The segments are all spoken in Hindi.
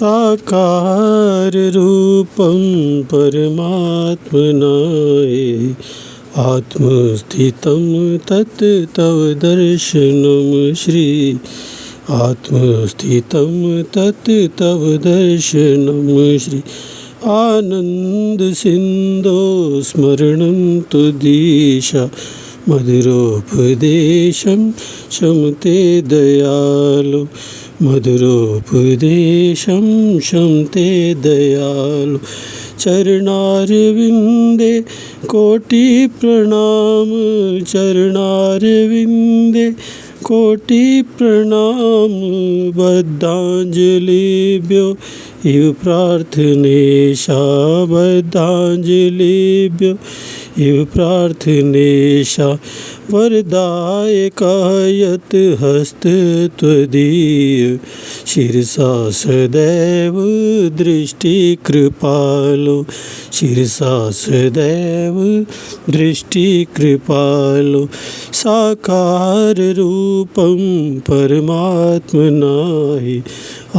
साकार रूपं परमात्मनाय आत्मस्थितं तत् तव दर्शनं श्री आत्मस्थितं तत् तव दर्शनं श्री आनंद सिंधो स्मरणं तुदीशा मधुरोपदेशं शमते दयालु मधुरोपदेशं शमते दयालु चरणारविंदे कोटि प्रणाम चरणारविंदे कोटि प्रणाम बद्धांजलिभ्यो इव प्रार्थनेशा बद्धांजलिभ्यो इव प्रार्थनेशा वरदायकायत हस्त त्वदीय शिरसा सदैव दृष्टि कृपालो शिरसा सदैव दृष्टि कृपालो साकार रूपं परमात्मनाहि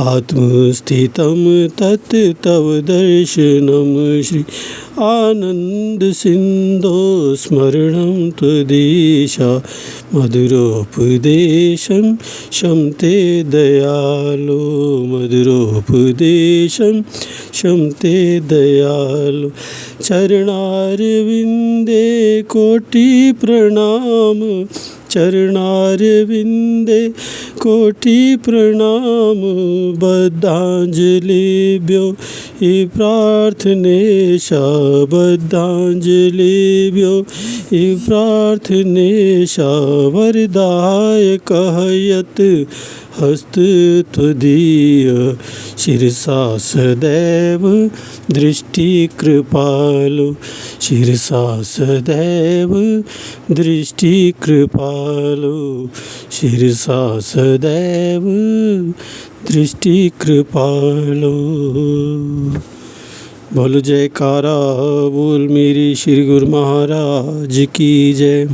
आत्मस्थितं तत् तव दर्शनं श्री आनंद सिंधो स्मरणं त्वदीशा मधुरोपदेशं शमते दयालो मधुरोपदेशं शमते दयालो चरणारविंदे कोटि प्रणाम चरणारविंदे कोटि प्रणाम बद्धांजलिभ्यो हि प्रार्थनेशा बद्धांजलिभ्यो हि प्रार्थनेशा वरदायकः यत् हस्त त्वदीय शिरसा सदैव दृष्टि कृपालो शिरसा सदैव दृष्टि कृपालो शिरसा सदैव दृष्टि कृपालो। बोल जयकारा बोल मेरी श्री गुरु महाराज की जय।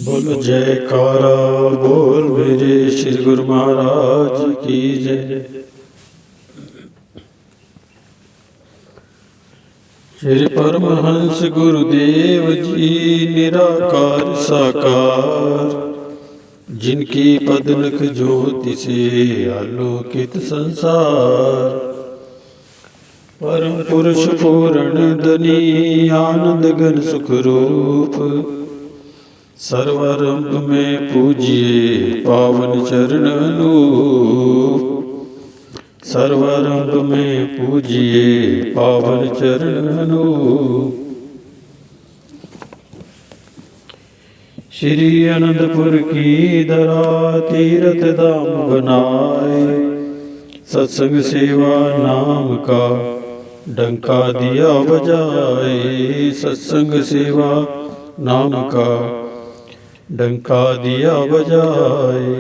बोल जयकारा बोल मेरे श्री गुरु महाराज की जय। श्री परमहंस गुरुदेव जी निराकार साकार जिनकी पदनक ज्योति से आलोकित संसार परम पुरुष पूर्ण धनी आनंद घन सुख रूप सर्वारंभ में पूजिए पावन चरण अनूप सर्वारंभ में पूजिए पावन चरण अनूप। श्री अनंतपुर की धरा तीर्थ धाम बनाए सत्संग सेवा नाम का डंका दिया बजाए सत्संग सेवा नाम का डंका दिया बजाए।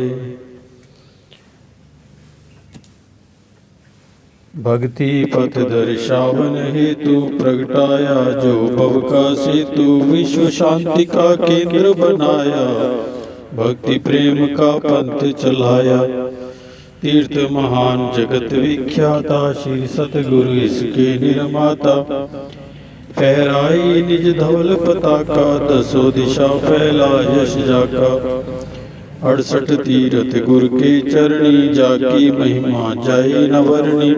भक्ति पथ दर्शावन हेतु प्रगटाया जो भव का सेतु विश्व शांति का केंद्र बनाया भक्ति प्रेम का पंथ चलाया तीर्थ महान जगत विख्याता श्री सतगुरु इसके निर्माता फहराई निज धवल पताका दसों दिशा फैला यश जाका 68 तीर्थ गुरु के चरणी जाकी महिमा जाई न वर्णी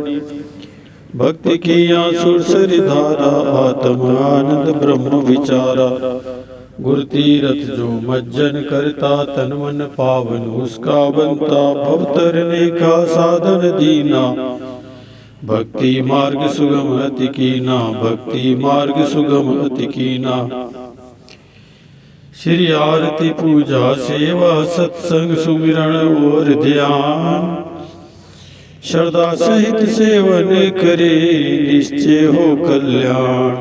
भक्ति की आंसुर सरि धारा आत्म आनंद ब्रह्म विचारा गुरु तीरथ जो मज्जन करता तन मन पावन उसका बनता भव तरने का साधन दीना भक्ति मार्ग सुगम अति कीना भक्ति मार्ग सुगम अति कीना। श्री आरती पूजा सेवा सत्संग सुमिरण और ध्यान श्रद्धा सहित सेवन करे निश्चय हो कल्याण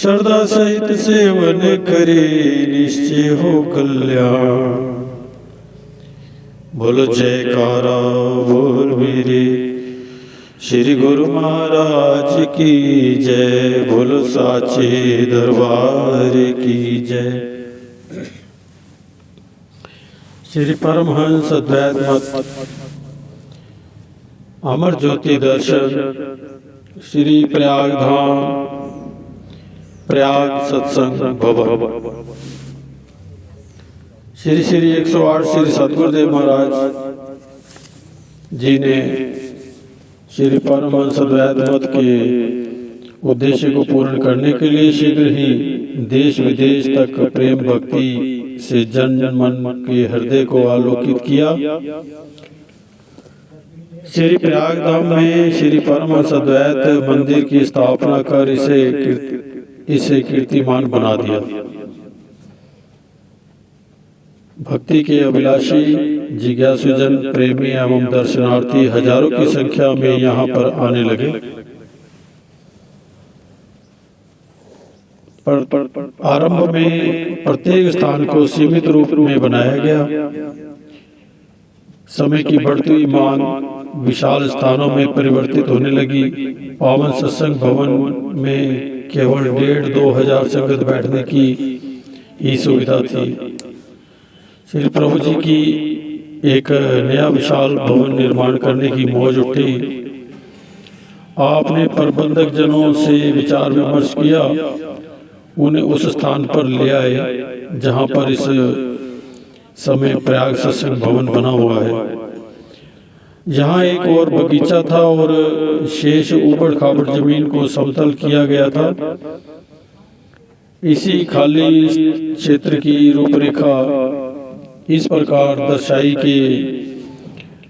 श्रद्धा सहित सेवन करे निश्चय हो कल्याण। बोलो जयकारा बोल मेरे श्री गुरु महाराज की जय बोलो साचे दरबार की जय। श्री परमहंस अद्वैत मत, अमर ज्योति दर्शन, श्री प्रयाग धाम, प्रयाग सत्संग भवन। श्री श्री 108 श्री सतगुरुदेव महाराज जी ने श्री परमहंस अद्वैत मत के उद्देश्य को पूर्ण करने के लिए शीघ्र ही देश विदेश तक प्रेम भक्ति से जन जन मन के हृदय को आलोकित किया। श्री प्रयाग धाम में श्री परमहंस अद्वैत मंदिर की स्थापना कर इसे कीर्तिमान बना दिया। भक्ति के अभिलाषी, जिज्ञासुजन, प्रेमी एवं दर्शनार्थी हजारों की संख्या में यहाँ पर आने लगे। पर आरंभ में प्रत्येक स्थान को सीमित रूप में बनाया गया। समय की बढ़ती हुई मांग विशाल स्थानों में परिवर्तित होने लगी। पावन सत्संग भवन में केवल 1,500-2 हजार संगत बैठने की ही सुविधा थी। श्री प्रभु जी की एक नया विशाल भवन निर्माण करने की मौज उठी। आपने प्रबंधक जनों से विचार विमर्श किया, उन्हें उस स्थान पर ले आए जहां पर इस समय प्रयाग सत्संग भवन बना हुआ है। यहाँ एक और बगीचा था और शेष ऊबड़ खाबड़ जमीन को समतल किया गया था। इसी खाली क्षेत्र की रूपरेखा इस प्रकार दर्शाई कि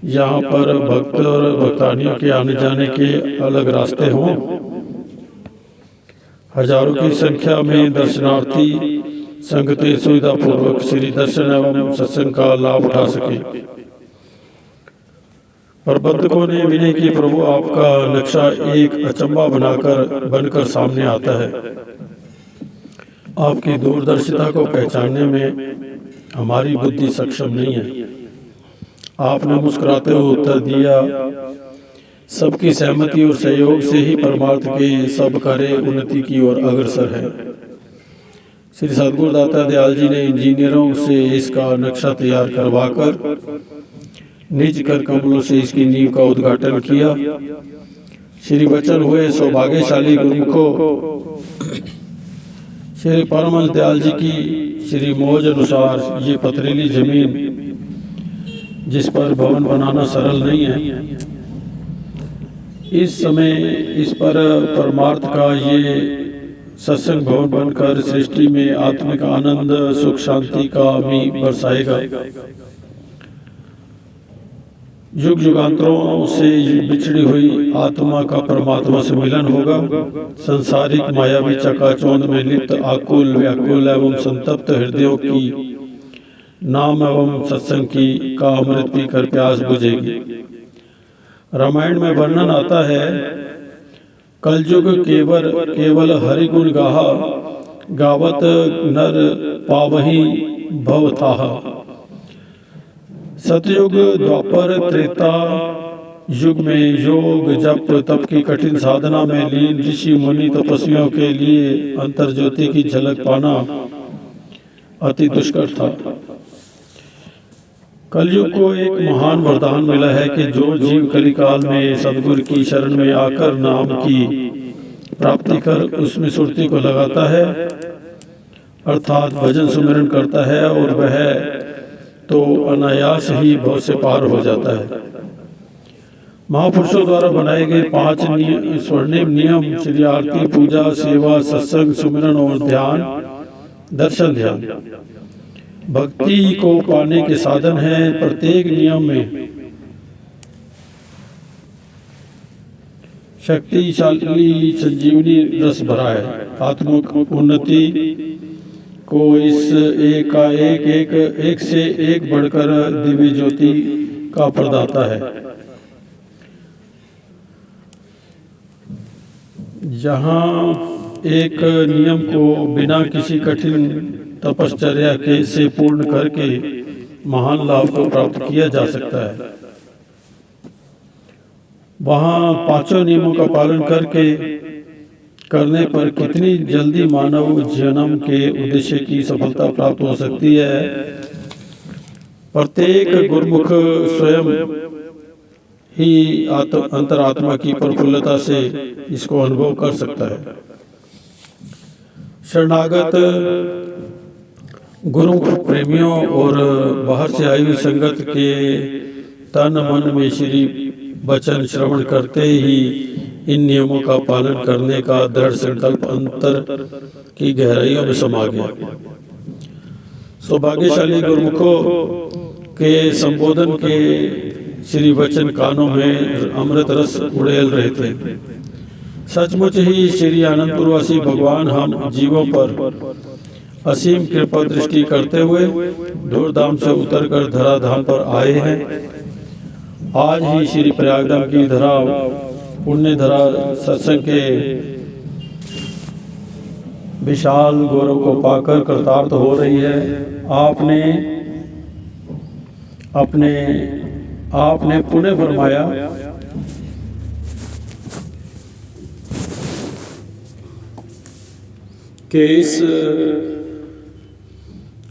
यहाँ पर भक्त और भक्तानियों के आने जाने के अलग रास्ते हों। हजारों की संख्या में दर्शनार्थी संगतें सुविधा पूर्वक श्री दर्शन एवं सत्संग का लाभ उठा सके। प्रबंधकों ने विनय की, प्रभु आपका नक्शा एक अचंबा बनकर सामने आता है। आपकी दूरदर्शिता को पहचानने में हमारी बुद्धि सक्षम नहीं है। आपने मुस्कुराते हुए उत्तर दिया, सबकी सहमति और सहयोग से ही परमार्थ के सब कार्य उन्नति की ओर अग्रसर है। श्री सद्गुरु दाता दयाल जी ने इंजीनियरों से इसका नक्शा तैयार करवाकर निज कर कमलों से इसकी नींव का उद्घाटन किया। श्री वचन हुए सौभाग्यशाली गुरुमुखों, श्री परमहंस दयाल जी की श्री मौज अनुसार ये पथरीली जमीन जिस पर भवन बनाना सरल नहीं है, इस समय इस पर परमार्थ का ये सत्संग भवन बनकर सृष्टि में आत्मिक आनंद, सुख, शांति का मी बरसाएगा। युग युगांतरों से बिछड़ी हुई आत्मा का परमात्मा से मिलन होगा। संसारिक मायावी चकाचौंध में लिप्त आकुल, व्याकुल एवं संतप्त हृदयों की नाम एवं सत्संग की का अमृत पीकर प्यास बुझेगी। रामायण में वर्णन आता है, कलयुग केवल हरि गुण गाहा, गावत नर पावही भव थाहा। सतयुग, द्वापर, त्रेता युग में योग, जप, तप की कठिन साधना में लीन ऋषि मुनि तपस्वियों के लिए अंतर्ज्योति की झलक पाना अति दुष्कर था। कलयुग को एक महान वरदान मिला है कि जो जीव कलिकाल में सद्गुरु की शरण में आकर नाम की प्राप्ति कर उसमें सुरती को लगाता है, अर्थात भजन सुमिरन करता है, और वह तो अनायास ही भव से पार हो जाता है। महापुरुषों द्वारा बनाए गए 5 स्वर्णिम नियम श्री आरती, पूजा, सेवा, सत्संग, सुमिरन और ध्यान, दर्शन ध्यान भक्ति को पाने के साधन है। प्रत्येक नियम में शक्तिशाली संजीवनी रस भरा है। आत्मिक उन्नति को इस एक से एक बढ़कर दिव्य ज्योति का प्रदाता है। जहाँ एक नियम को बिना किसी कठिन तपश्चर्या के से पूर्ण करके महान लाभ को प्राप्त किया जा सकता है, वहाँ 5 नियमों का पालन करने पर कितनी जल्दी मानव जन्म के उद्देश्य की सफलता प्राप्त हो सकती है। प्रत्येक गुरुमुख स्वयं ही अंतरात्मा की प्रफुल्लता से इसको अनुभव कर सकता है। शरणागत गुरुमुख प्रेमियों और बाहर से आई हुई संगत के तन मन में श्री वचन श्रवण करते ही इन नियमों का पालन करने का दृढ़ संकल्प अंतर की गहराइयों में समा गया। सौभाग्यशाली गुरुमुखों के संबोधन के श्री वचन कानों में अमृत रस उड़ेल रहे थे। सचमुच ही श्री आनंदपुरवासी भगवान हम जीवों पर असीम कृपा दृष्टि करते हुए धूमधाम से उतरकर धराधाम पर आए हैं। आज ही श्री प्रयागधाम की धरा पुण्य धरा सत्संग के विशाल गौरव को पाकर कृतार्थ हो रही है। आपने पुण्य फरमाया कि इस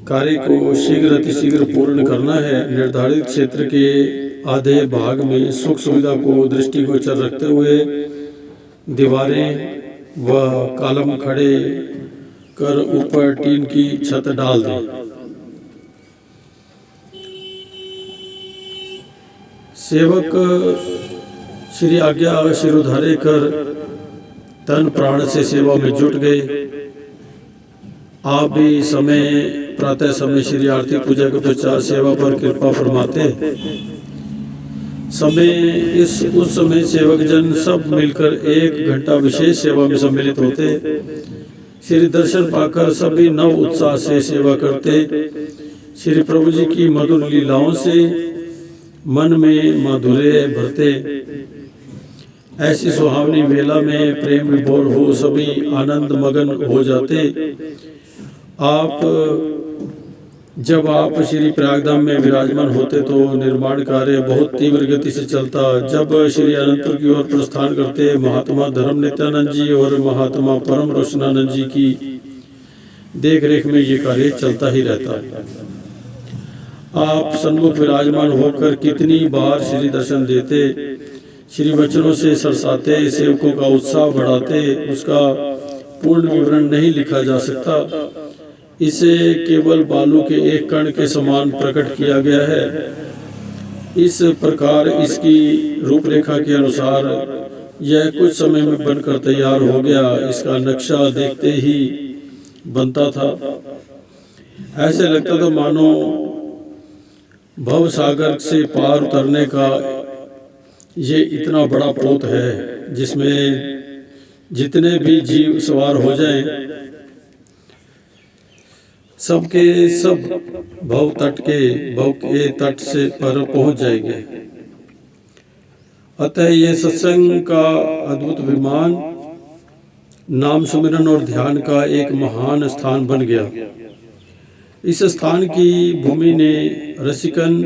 कार्य को शीघ्र अतिशीघ्र पूर्ण करना है। निर्धारित क्षेत्र के आधे भाग में सुख सुविधा को दृष्टिगोचर रखते हुए दीवारें व कॉलम खड़े कर ऊपर टीन की छत डाल दें। सेवक श्री आज्ञा शिरोधार्य कर तन प्राण से सेवा में जुट गए। आप भी प्रातः समय श्री आरती पूजा के पश्चात सेवा पर कृपा फरमाते। उस समय सेवक जन सब मिलकर 1 घंटा विशेष सेवा में सम्मिलित होते। श्री दर्शन पाकर सभी नव उत्साह से सेवा करते। श्री प्रभु जी की मधुर लीलाओं से मन में माधुर्य भरते। ऐसी सुहावनी वेला में प्रेम विभोर हो सभी आनंद मगन हो जाते। जब आप श्री प्रयागधाम में विराजमान होते तो निर्माण कार्य बहुत तीव्र गति से चलता। जब श्री अनंतपुर की ओर प्रस्थान करते महात्मा धर्म नित्यानंद जी और महात्मा परम रोशनानंद जी की देख रेख में ये कार्य चलता ही रहता। आप सन्मुख विराजमान होकर कितनी बार श्री दर्शन देते, श्री वचनों से सरसाते, सेवकों का उत्साह बढ़ाते। उसका पूर्ण विवरण नहीं लिखा जा सकता। इसे केवल बालू के एक कण के समान प्रकट किया गया है। इस प्रकार इसकी रूपरेखा के अनुसार यह कुछ समय में बनकर तैयार हो गया। इसका नक्शा देखते ही बनता था। ऐसे लगता था मानो भव सागर से पार उतरने का ये इतना बड़ा पोत है जिसमें जितने भी जीव सवार हो जाएं, सबके सब भव के तट से पर पहुंच जाएंगे। अतः ये सत्संग का अद्भुत विमान नाम सुमिरन और ध्यान का एक महान स्थान बन गया। इस स्थान की भूमि ने रसिकंद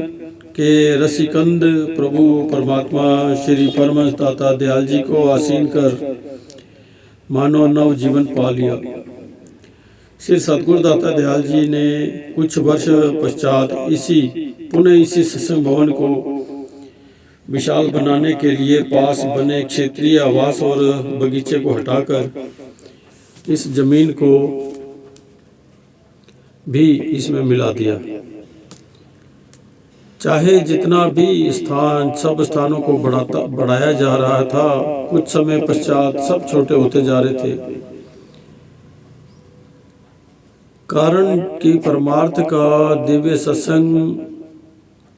प्रभु परमात्मा श्री परमहंस दाता दयाल जी को आसीन कर मानो नव जीवन पा लिया। श्री सतगुरु दाता दयाल जी ने कुछ वर्ष पश्चात पुनः इसी सत्संग भवन को विशाल बनाने के लिए पास बने क्षेत्रीय आवास और बगीचे को हटाकर इस जमीन को भी इसमें मिला दिया। चाहे जितना भी सब स्थानों को बढ़ाया जा रहा था, कुछ समय पश्चात सब छोटे होते जा रहे थे। कारण कि परमार्थ का दिव्य सत्संग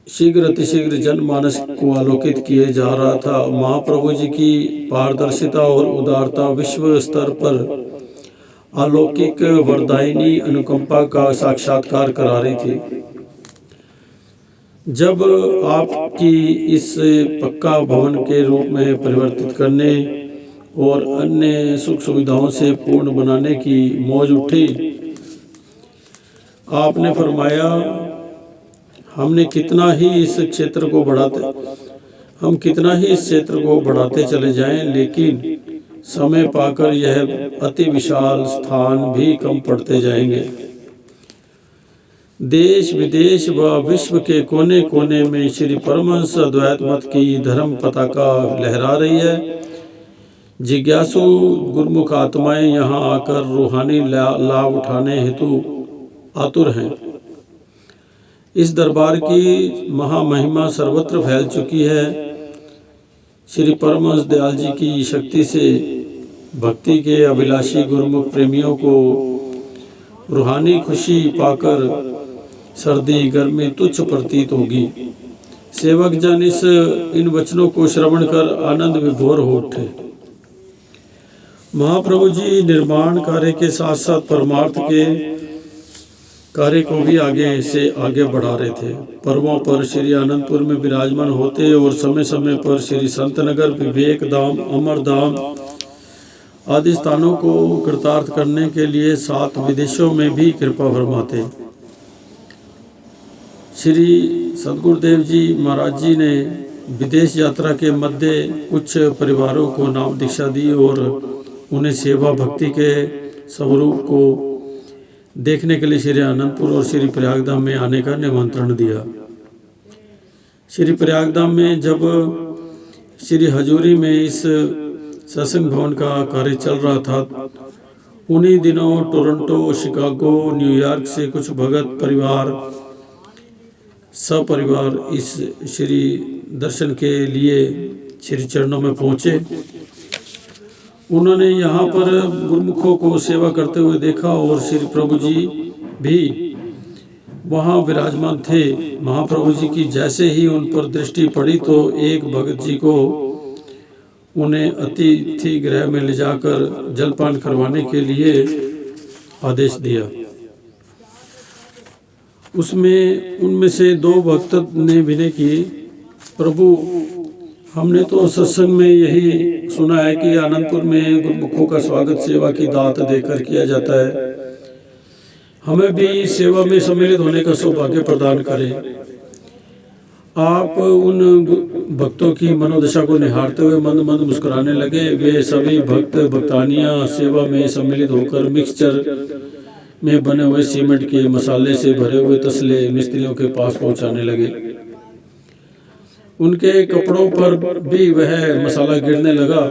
शीघ्र अतिशीघ्र जनमानस को आलोकित किए जा रहा था। महाप्रभु जी की पारदर्शिता और उदारता विश्व स्तर पर अलौकिक वरदायिनी अनुकंपा का साक्षात्कार करा रही थी। जब आपकी इस पक्का भवन के रूप में परिवर्तित करने और अन्य सुख सुविधाओं से पूर्ण बनाने की मौज उठी, आपने फरमाया हम कितना ही इस क्षेत्र को बढ़ाते चले जाएं, लेकिन समय पाकर यह अति विशाल स्थान भी कम पड़ते जाएंगे। देश विदेश व विश्व के कोने कोने में श्री परमहंस अद्वैत मत की धर्म पताका लहरा रही है। जिज्ञासु गुरुमुख आत्माएं यहाँ आकर रूहानी लाभ उठाने हेतु आतुर हैं। इस दरबार की महामहिमा सर्वत्र फैल चुकी है। श्री परमहंस दयाल जी की शक्ति से भक्ति के अभिलाषी गुरुमुख प्रेमियों को रूहानी खुशी पाकर सर्दी गर्मी तुच्छ प्रतीत होगी। सेवक जन इन वचनों को श्रवण कर आनंद विभोर हो उठे। महाप्रभु जी निर्माण कार्य के साथ साथ परमार्थ के कार्य को भी आगे से आगे बढ़ा रहे थे। पर्वों पर श्री आनंदपुर में विराजमान होते और समय समय पर श्री संतनगर, विवेक धाम, अमर धाम आदि स्थानों को कृतार्थ करने के लिए 7 विदेशों में भी कृपा फरमाते। श्री सदगुरुदेव जी महाराज जी ने विदेश यात्रा के मध्य कुछ परिवारों को नाम दीक्षा दी और उन्हें सेवा भक्ति के स्वरूप को देखने के लिए श्री आनंदपुर और श्री प्रयागधाम में आने का निमंत्रण दिया। श्री प्रयागधाम में जब श्री हजूरी में इस सत्संग भवन का कार्य चल रहा था, उन्हीं दिनों टोरंटो, शिकागो, न्यूयॉर्क से कुछ भगत परिवार सपरिवार इस श्री दर्शन के लिए श्री चरणों में पहुँचे। उन्होंने यहाँ पर गुरुमुखों को सेवा करते हुए देखा और श्री प्रभु जी भी वहाँ विराजमान थे। महाप्रभु जी की जैसे ही उन पर दृष्टि पड़ी तो एक भगत जी को उन्हें अतिथि गृह में ले जाकर जलपान करवाने के लिए आदेश दिया। उनमें से 2 भक्त ने विनय की, प्रभु हमने तो सत्संग में यही सुना है कि आनंदपुर में गुरुमुखों का स्वागत सेवा की दात देकर किया जाता है। हमें भी सेवा में सम्मिलित होने का सौभाग्य प्रदान करें। आप उन भक्तों की मनोदशा को निहारते हुए मंद मंद मुस्कुराने लगे। वे सभी भक्त भक्तानियां सेवा में सम्मिलित होकर मिक्सचर में बने हुए सीमेंट के मसाले से भरे हुए तसले मिस्त्रियों के पास पहुंचाने लगे। उनके कपड़ों पर भी वह मसाला गिरने लगा।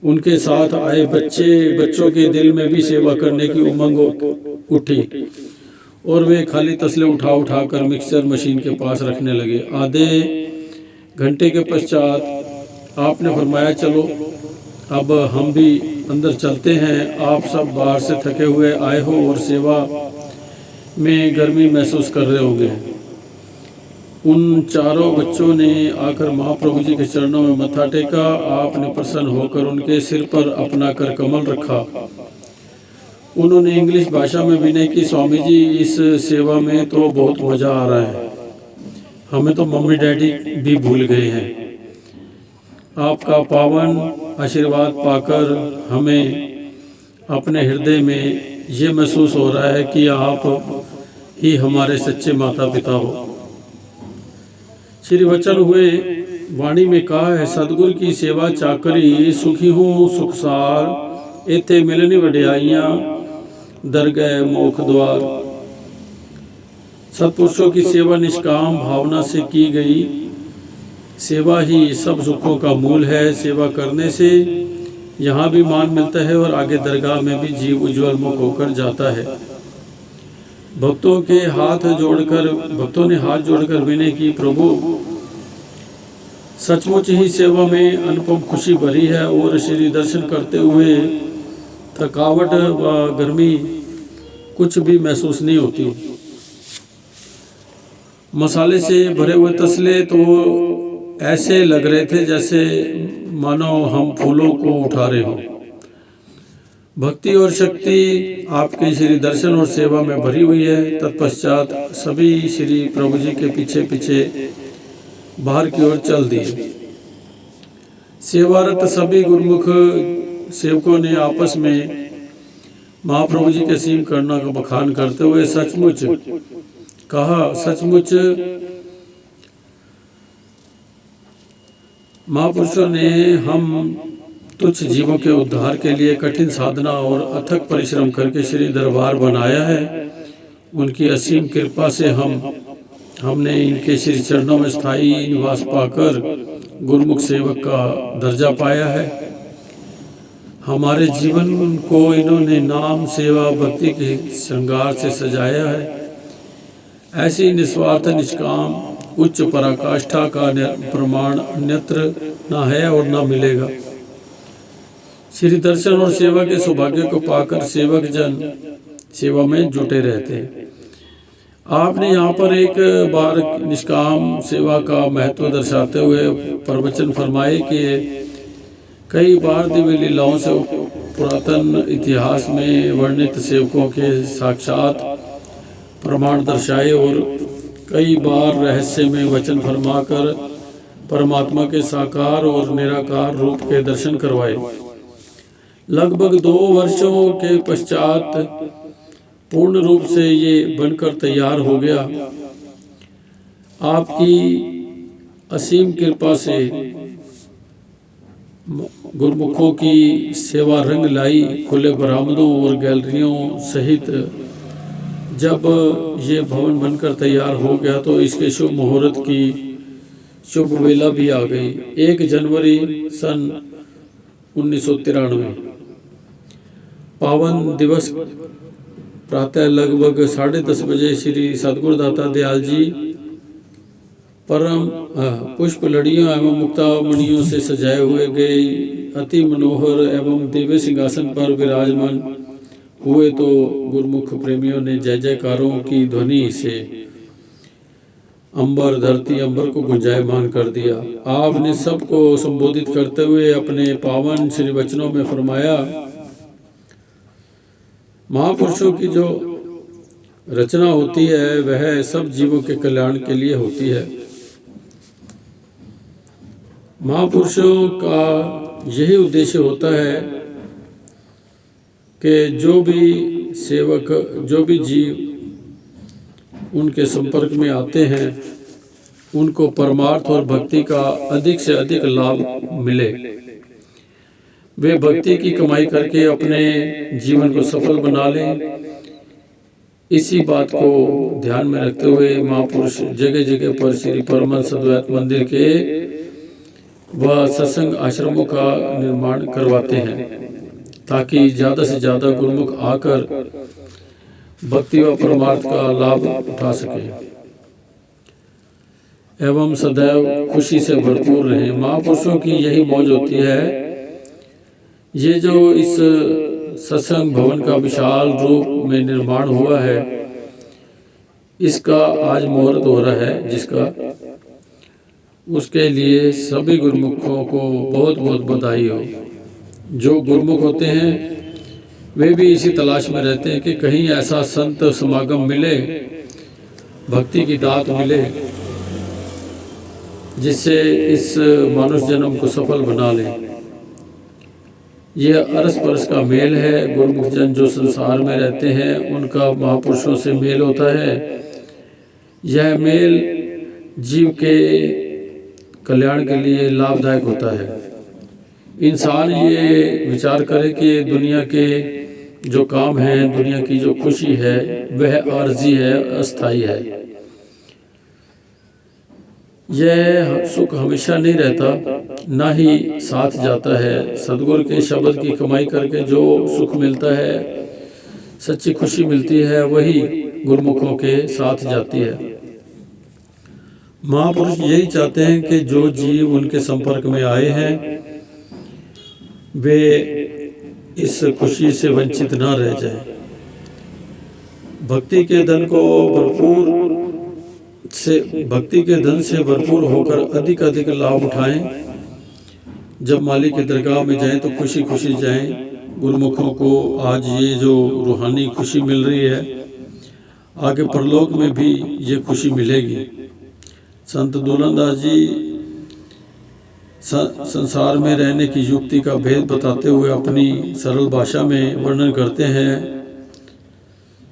उनके साथ आए बच्चों के दिल में भी सेवा करने की उमंग उठी और वे खाली तसले उठा कर मिक्सर मशीन के पास रखने लगे। आधे घंटे के पश्चात आपने फरमाया, चलो अब हम भी अंदर चलते हैं। आप सब बाहर से थके हुए आए हो और सेवा में गर्मी महसूस कर रहे होंगे। उन चारों बच्चों ने आकर महाप्रभु जी के चरणों में मत्था टेका। आपने प्रसन्न होकर उनके सिर पर अपना कर कमल रखा। उन्होंने इंग्लिश भाषा में विनय की, स्वामी जी इस सेवा में तो बहुत मजा आ रहा है, हमें तो मम्मी डैडी भी भूल गए हैं। आपका पावन आशीर्वाद पाकर हमें अपने हृदय में ये महसूस हो रहा है कि आप ही हमारे सच्चे माता पिता हो। श्री वचन हुए वाणी में कहा है, सतगुरु की सेवा चाकरी सुखी हूँ सुखसार, इथे मिलनी वड्याइयाँ दर गए मोख द्वार। सत्पुरुषों की सेवा निष्काम भावना से की गई सेवा ही सब सुखों का मूल है। सेवा करने से यहाँ भी मान मिलता है और आगे दरगाह में भी जीव उज्जवल मुख होकर जाता है। भक्तों ने हाथ जोड़कर विनय की, प्रभु सचमुच ही सेवा में अनुपम खुशी भरी है और श्री दर्शन करते हुए थकावट व गर्मी कुछ भी महसूस नहीं होती। मसाले से भरे हुए तसले तो ऐसे लग रहे थे जैसे मानो हम फूलों को उठा रहे हों। भक्ति और शक्ति आपके श्री दर्शन और सेवा में भरी हुई है। तत्पश्चात सभी श्री प्रभु जी के पीछे पीछे बाहर की ओर चल दिए। सेवारत सभी गुरुमुख सेवकों ने आपस में महाप्रभु जी के सीम करना का बखान करते हुए सचमुच कहा, सचमुच महापुरुषों ने हम तुच्छ जीवों के उद्धार के लिए कठिन साधना और अथक परिश्रम करके श्री दरबार बनाया है। उनकी असीम कृपा से हमने इनके श्री चरणों में स्थायी निवास पाकर गुरुमुख सेवक का दर्जा पाया है। हमारे जीवन को इन्होंने नाम, सेवा, भक्ति के श्रृंगार से सजाया है। ऐसी निस्वार्थ, निष्काम, उच्च पराकाष्ठा का प्रमाण अन्यत्र ना है और ना मिलेगा। श्री दर्शन और सेवा के सौभाग्य को पाकर सेवक जन सेवा में जुटे रहते हैं। आपने यहाँ पर एक बार निष्काम सेवा का महत्व दर्शाते हुए प्रवचन फरमाए कि कई बार दिव्य लीलाओं से पुरातन इतिहास में वर्णित सेवकों के साक्षात प्रमाण दर्शाए और कई बार रहस्य में वचन फरमाकर परमात्मा के साकार और निराकार रूप के दर्शन करवाए। लगभग 2 वर्षों के पश्चात पूर्ण रूप से ये बनकर तैयार हो गया। आपकी असीम कृपा से गुरुमुखों की सेवा रंग लाई। खुले बरामदों और गैलरियों सहित जब ये भवन बनकर तैयार हो गया तो इसके शुभ मुहूर्त की शुभ वेला भी आ गई। 1 जनवरी सन 1993 पावन दिवस प्रातः लगभग 10:30 बजे श्री सदगुरुदाता दयाल जी परम पुष्प लड़ियों एवं मुक्तामणियों से सजाए हुए गए अति मनोहर एवं दिव्य सिंहासन पर विराजमान हुए तो गुरुमुख प्रेमियों ने जय जयकारों की ध्वनि से अंबर, धरती अंबर को गुंजायमान कर दिया। आपने सबको संबोधित करते हुए अपने पावन श्री वचनों में फरमाया, महापुरुषों की जो रचना होती है वह सब जीवों के कल्याण के लिए होती है। महापुरुषों का यही उद्देश्य होता है कि जो भी सेवक, जो भी जीव उनके संपर्क में आते हैं उनको परमार्थ और भक्ति का अधिक से अधिक लाभ मिले। वे भक्ति की कमाई करके अपने जीवन को सफल बना लें। इसी बात को ध्यान में रखते हुए महापुरुष जगह जगह पर श्री परमहंस अद्वैत मंदिर के व सत्संग आश्रमों का निर्माण करवाते हैं ताकि ज़्यादा से ज़्यादा गुरुमुख आकर भक्ति व परमार्थ का लाभ उठा सके एवं सदैव खुशी से भरपूर रहें। महापुरुषों की यही मौज होती है। ये जो इस सत्संग भवन का विशाल रूप में निर्माण हुआ है, इसका आज मुहूर्त हो रहा है, जिसका उसके लिए सभी गुरुमुखों को बहुत बहुत बधाई हो। जो गुरुमुख होते हैं वे भी इसी तलाश में रहते हैं कि कहीं ऐसा संत समागम मिले, भक्ति की दात मिले, जिससे इस मानुष जन्म को सफल बना ले। यह अरस परस का मेल है। गुरुमुख जन जो संसार में रहते हैं उनका महापुरुषों से मेल होता है। यह मेल जीव के कल्याण के लिए लाभदायक होता है। इंसान ये विचार करे कि दुनिया के जो काम हैं, दुनिया की जो खुशी है वह आर्जी है, अस्थाई है। यह सुख हमेशा नहीं रहता, ना ही साथ जाता है। सदगुरु के शब्द की कमाई करके जो सुख मिलता है, सच्ची खुशी मिलती है, वही गुरुमुखों के साथ जाती है। महापुरुष यही चाहते हैं कि जो जीव उनके संपर्क में आए हैं वे इस खुशी से वंचित ना रह जाए। भक्ति के धन से भरपूर होकर अधिक अधिक लाभ उठाएं। जब मालिक की दरगाह में जाएं तो खुशी खुशी जाएं। गुरुमुखों को आज ये जो रूहानी खुशी मिल रही है, आगे परलोक में भी ये खुशी मिलेगी। संत दुलानदास जी संसार में रहने की युक्ति का भेद बताते हुए अपनी सरल भाषा में वर्णन करते हैं।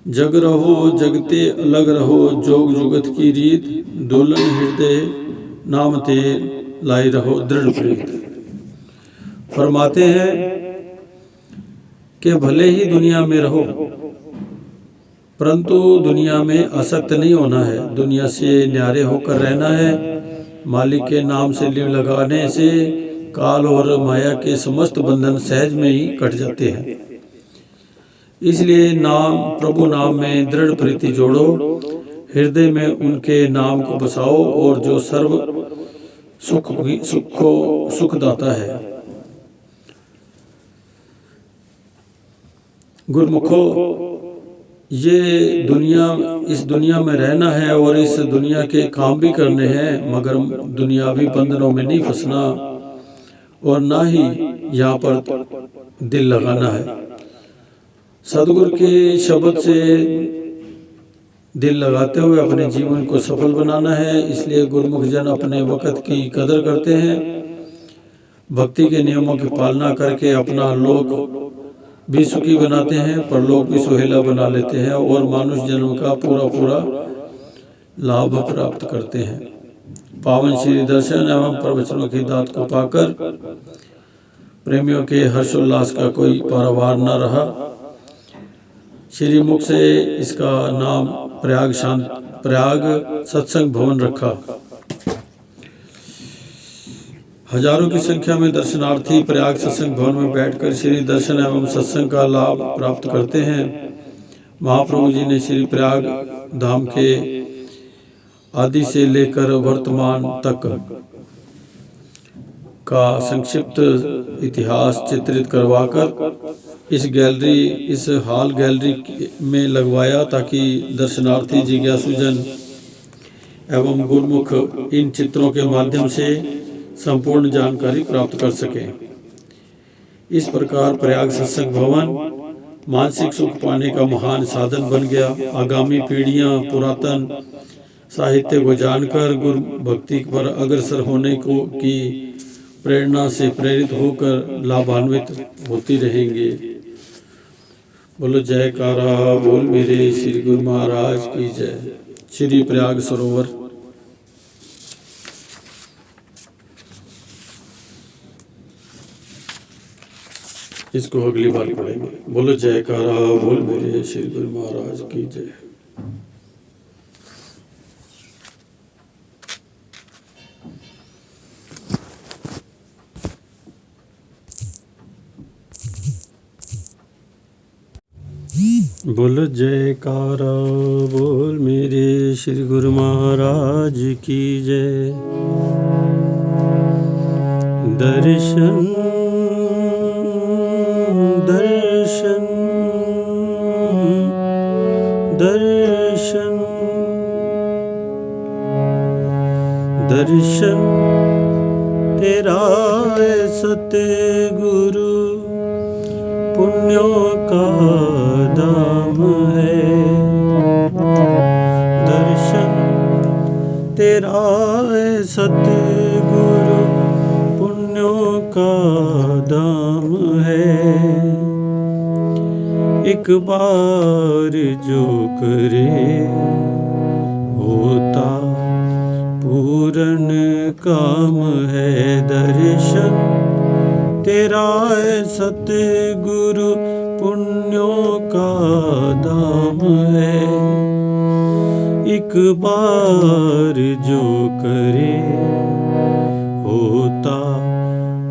जग रहो जगते अलग रहो, जोग जुगत की रीत, दुल्हन हृदय नाम ते लाई रहो दृढ़ प्रीत। फरमाते हैं कि भले ही दुनिया में रहो परंतु दुनिया में आसक्त नहीं होना है, दुनिया से न्यारे होकर रहना है। मालिक के नाम से लिव लगाने से काल और माया के समस्त बंधन सहज में ही कट जाते हैं। इसलिए प्रभु नाम में दृढ़ प्रीति जोड़ो, हृदय में उनके नाम को बसाओ और जो सर्व सुखदाता है। गुरमुखो, इस दुनिया में रहना है और इस दुनिया के काम भी करने हैं, मगर दुनियावी बंधनों में नहीं फंसना और ना ही यहाँ पर दिल लगाना है। सदगुरु के शब्द से दिल लगाते हुए अपने जीवन को सफल बनाना है। इसलिए गुरुमुख जन अपने वक़्त की कदर करते हैं, भक्ति के नियमों की पालना करके अपना लोक भी सुखी बनाते हैं, परलोक भी सुहेला बना लेते हैं और मानुष जन्म का पूरा लाभ प्राप्त करते हैं। पावन श्री दर्शन एवं प्रवचनों की दात को पाकर प्रेमियों के हर्षोल्लास का कोई पारावार न रहा। श्री मुख से इसका नाम प्रयाग सत्संग भवन रखा। हजारों की संख्या में दर्शनार्थी प्रयाग सत्संग भवन में बैठकर श्री दर्शन एवं सत्संग का लाभ प्राप्त करते हैं। महाप्रभु जी ने श्री प्रयाग धाम के आदि से लेकर वर्तमान तक का संक्षिप्त इतिहास चित्रित करवाकर इस हॉल गैलरी में लगवाया, ताकि दर्शनार्थी जिज्ञासुजन एवं गुरुमुख इन चित्रों के माध्यम से संपूर्ण जानकारी प्राप्त कर सकें। इस प्रकार प्रयाग सत्संग भवन मानसिक सुख पाने का महान साधन बन गया। आगामी पीढ़ियां पुरातन साहित्य को जानकर गुरु भक्ति पर अग्रसर होने की प्रेरणा से प्रेरित होकर लाभान्वित होती रहेंगे। बोलो जयकारा बोल मेरे श्री गुरु महाराज की जय। श्री प्रयाग सरोवर। इसको अगली बार पढ़ेंगे। बोलो जयकारा बोल मेरे श्री गुरु महाराज की जय। बोलो जयकारा बोल मेरे श्री गुरु महाराज की जय। दर्शन दर्शन दर्शन दर्शन तेरा है सतगुरु, पुण्यों का धाम है। दर्शन तेरा है सतगुरु, पुण्यों का धाम है। एक बार जो करे होता पूर्ण काम है। दर्शन तेरा है सतगुरु, पुण्यों का धाम है। एक बार जो करे होता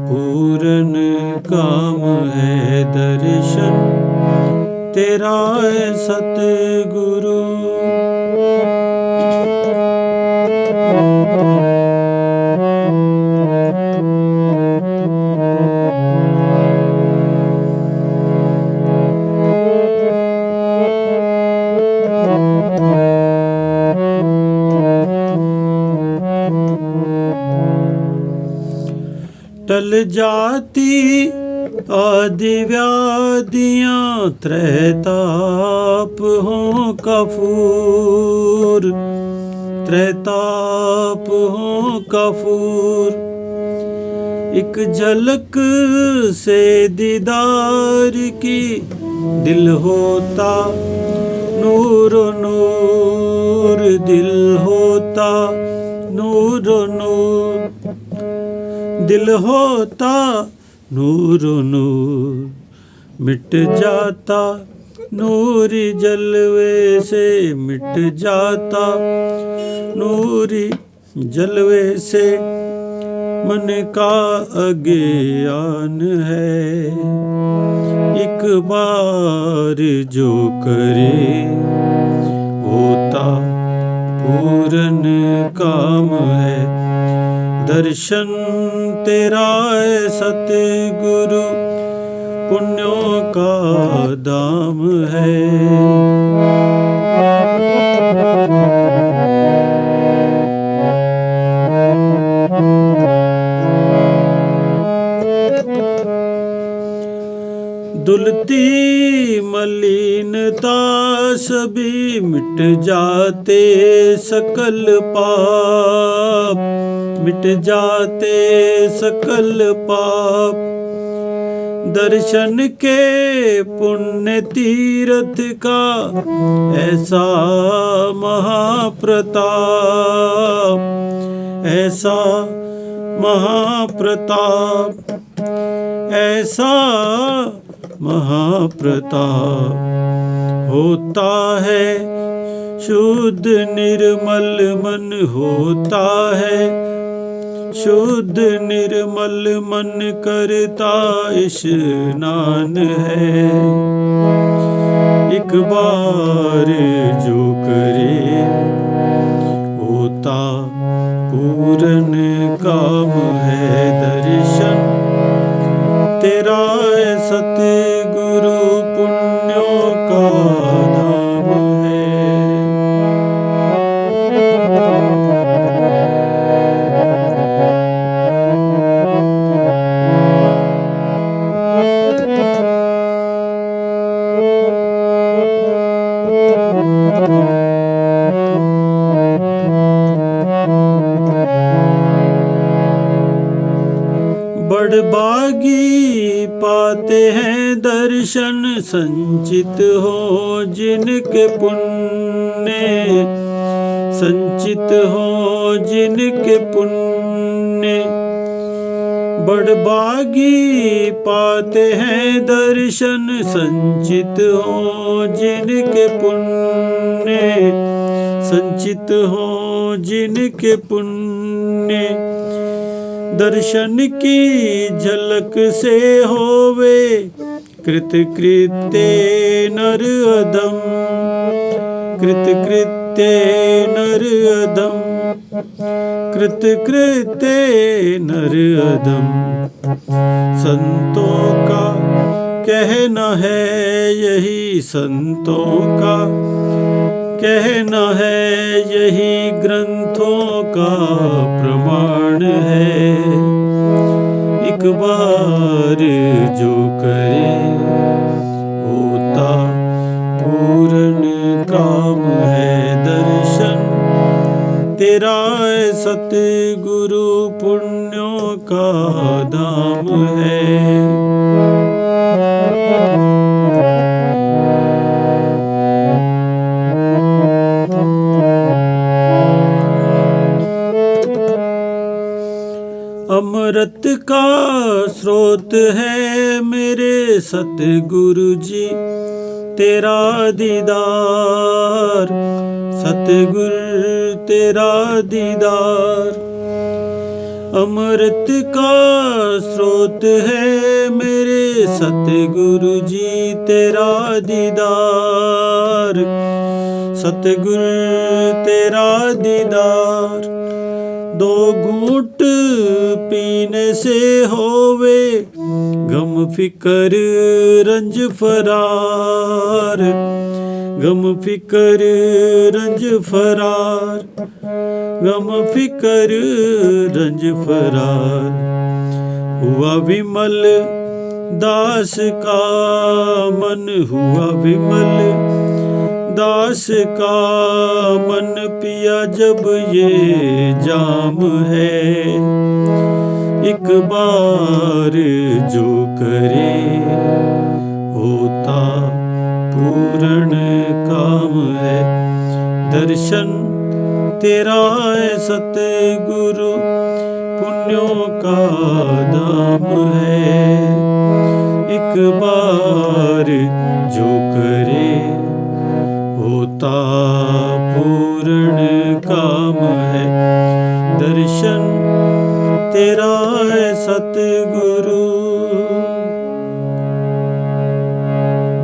पूर्ण काम है। दर्शन तेरा है सतगुरु। टल जाती आदि व्याधियाँ, त्रैताप हों कफूर, त्रैताप हों कफूर। एक झलक से दीदार की दिल होता नूर नूर, दिल होता नूर नूर, दिल होता नूर नूर। मिट जाता नूरी जलवे से मिट जाता, नूरी जलवे से मन का अज्ञान है। एक बार जो करे होता पूरन काम है। दर्शन तेरा है सतगुरु, पुण्यों का दाम है। धुलती मलिनता सभी मिट जाते, सकल पाप मिट जाते, सकल पाप। दर्शन के पुण्य तीर्थ का ऐसा महाप्रताप, ऐसा महाप्रताप, ऐसा महाप्रताप। होता है शुद्ध निर्मल मन, होता है शुद्ध निर्मल मन, करता स्नान है। एक बार जो करे होता पूरन काम है। दर्शन तेरा है सतगुरु, पुण्यों का धाम है। बड़भागी पाते हैं दर्शन, संचित हो जिनके पुण्य, संचित हो जिनके पुण्य। बड़भागी पाते हैं दर्शन, संचित हो जिनके पुण्य, संचित हो जिनके पुण्य। दर्शन की झलक से होवे कृतकृत्य नर अधम, कृतकृत्य नर अधम, कृतकृत्य नर अधम। संतों का कहना है यही, संतों का कहना है यही, ग्रंथों का प्रमाण है। एक बार जो करे होता पूरन काम है। दर्शन तेरा है सतगुरु, पुण्यों का धाम है। अमृत का स्रोत है मेरे सतगुरु जी तेरा दीदार, सतगुरु तेरा दीदार। अमृत का स्रोत है मेरे सतगुरु जी तेरा दीदार, सतगुरु तेरा दीदार। दो घूंट पीने से होवे गम फिकर रंज फरार, गम फिकर रंज फरार, गम फिकर रंज फरार। हुआ विमल दास का मन, हुआ विमल दास का मन, पिया जब ये जाम है। एक बार जो करे होता पूर्ण काम है। दर्शन तेरा है सतगुरु, पुण्यों का धाम है। एक बार जो करे तेरा है सतगुरु।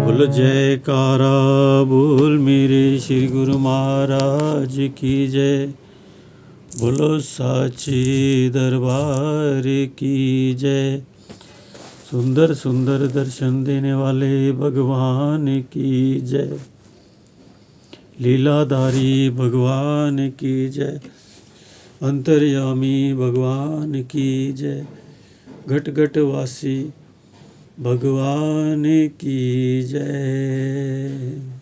बोल जयकारा बोल मेरे श्री गुरु महाराज की जय। बोलो साचे दरबार की जय। सुंदर सुंदर दर्शन देने वाले भगवान की जय। लीलाधारी भगवान की जय। अंतर्यामी भगवान की जय। घट घट वासी भगवान की जय।